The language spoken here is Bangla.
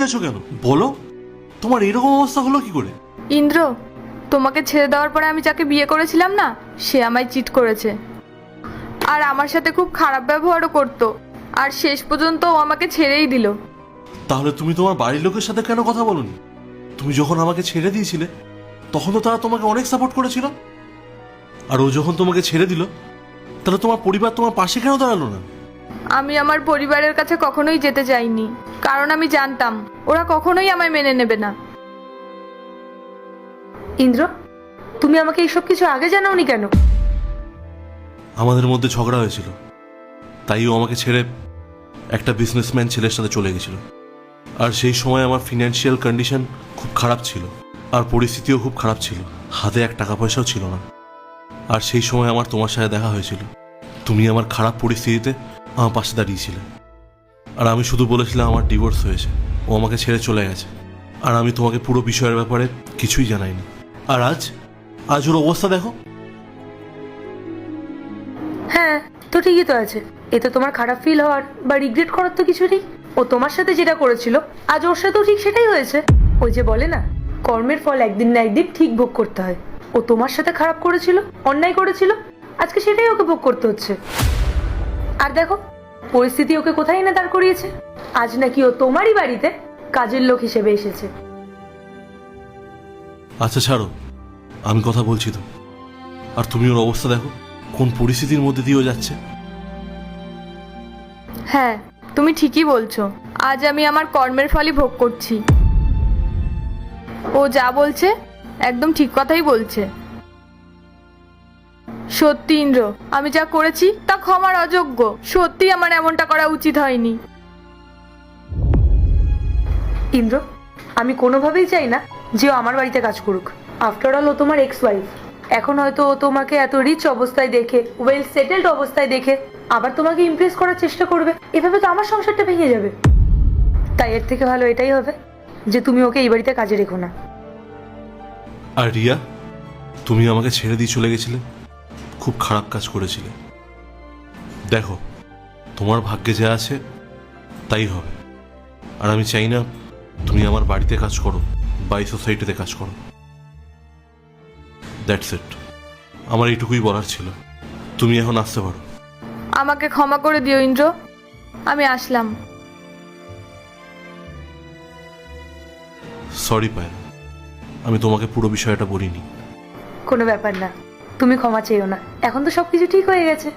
চাইছো কেন বলো? তোমার এরকম অবস্থা হলো কি করে? ইন্দ্র, তোমাকে ছেড়ে দেওয়ার পরে আমি যাকে বিয়ে করেছিলাম না, সে আমায় চিট করেছে। আর আমার সাথে খুব খারাপ ব্যবহারও করতো। আর শেষ পর্যন্ত ও আমাকে ছেড়েই দিল। তাহলে তুমি তোমার বাড়ির লোকের সাথে কেন কথা বলোনি? তুমি যখন আমাকে ছেড়ে দিয়েছিলে তখন তো তারা তোমাকে অনেক সাপোর্ট করেছিল। আর ও যখন তোমাকে ছেড়ে দিল, তাহলে তোমার পরিবার তোমার পাশে কেন দাঁড়ালো না? আমি আমার পরিবারের কাছে কখনোই যেতে চাইনি, কারণ আমি জানতাম ওরা কখনোই আমায় মেনে নেবে না। ইন্দ্র, তুমি আমাকে এইসব কিছু আগে জানাওনি কেন? আমাদের মধ্যে ঝগড়া হয়েছিল, তাই ও আমাকে ছেড়ে একটা বিজনেসম্যান ছেলের সাথে চলে গেছিল। আর সেই সময় আমার ফিনান্সিয়াল কন্ডিশন খুব খারাপ ছিল, আর পরিস্থিতিও খুব খারাপ ছিল। হাতে এক টাকা পয়সাও ছিল না। আর সেই সময় আমার তোমার সাথে দেখা হয়েছিল। তুমি আমার খারাপ পরিস্থিতিতে আমার পাশে দাঁড়িয়েছিলে। আর আমি শুধু বলেছিলাম আমার ডিভোর্স হয়েছে, ও আমাকে ছেড়ে চলে গেছে। আর আমি তোমাকে পুরো বিষয়ের ব্যাপারে কিছুই জানাইনি। আর আজ ওর অবস্থা দেখো। হ্যাঁ, তো ঠিকই তো আছে। এতে তোমার খারাপ ফিল হওয়ার বা রিগ্রেট করার তো কিছু নেই। ও তোমার সাথে যেটা করেছিল আজ ওর সাথেও ঠিক সেটাই হয়েছে। ওই যে বলে না, কর্মের ফল একদিন না একদিন ঠিক ভোগ করতে হয়। ও তোমার সাথে খারাপ করেছিল, অন্যায় করেছিল, আজকে সেটাই ওকে ভোগ করতে হচ্ছে। আর দেখো, পরিস্থিতি ওকে কোথায় এনে দাঁড় করিয়েছে। আজ নাকি ও তোমারই বাড়িতে কাজের লোক হিসেবে এসেছে। আচ্ছা ছাড়ো, আমি কথা বলছি তো। আর তুমি ওর অবস্থা দেখো, কোন পরিস্থিতির মধ্যে দিয়েও যাচ্ছে। হ্যাঁ, তুমি ঠিকই বলছো। আজ আমি আমার কর্মের ফলই ভোগ করছি। ও যা বলছে একদম ঠিক কথাই বলছে। সত্যি ইন্দ্র, আমি যা করেছি তা ক্ষমার অযোগ্য। সত্যি আমার এমনটা করা উচিত হয়নি। ইন্দ্র, আমি কোনোভাবেই চাই না যে ও আমার বাড়িতে কাজ করুক। আফটার অল ও তোমার এক্স ওয়াইফ। এখন হয়তো ও তোমাকে এত রিচ অবস্থায় দেখে, ওয়েল সেটেলড অবস্থায় দেখে আবার তোমাকে ইমপ্রেস করার চেষ্টা করবে। এভাবে তো আমার সংসারটা ভেঙে যাবে। তাই এর থেকে ভালো এটাই হবে যে তুমি ওকে এই বাড়িতে কাজে রেখো না। আর রিয়া, তুমি আমাকে ছেড়ে দিয়ে চলে গেছিলে, খুব খারাপ কাজ করেছিলে। দেখো, তোমার ভাগ্যে যা আছে তাই হবে। আর আমি চাই না তুমি আমার বাড়িতে কাজ করো বা এই সোসাইটিতে কাজ করো। That's it. আমার এইটুকুই বলার ছিল। তুমি এখন আসতে পারো। আমাকে ক্ষমা করে দিও ইন্দ্র, আমি আসলাম। সরি পায়েল, আমি তোমাকে পুরো বিষয়টা বলিনি। কোনো ব্যাপার না, তুমি ক্ষমা চেয়েও না। এখন তো সবকিছু ঠিক হয়ে গেছে।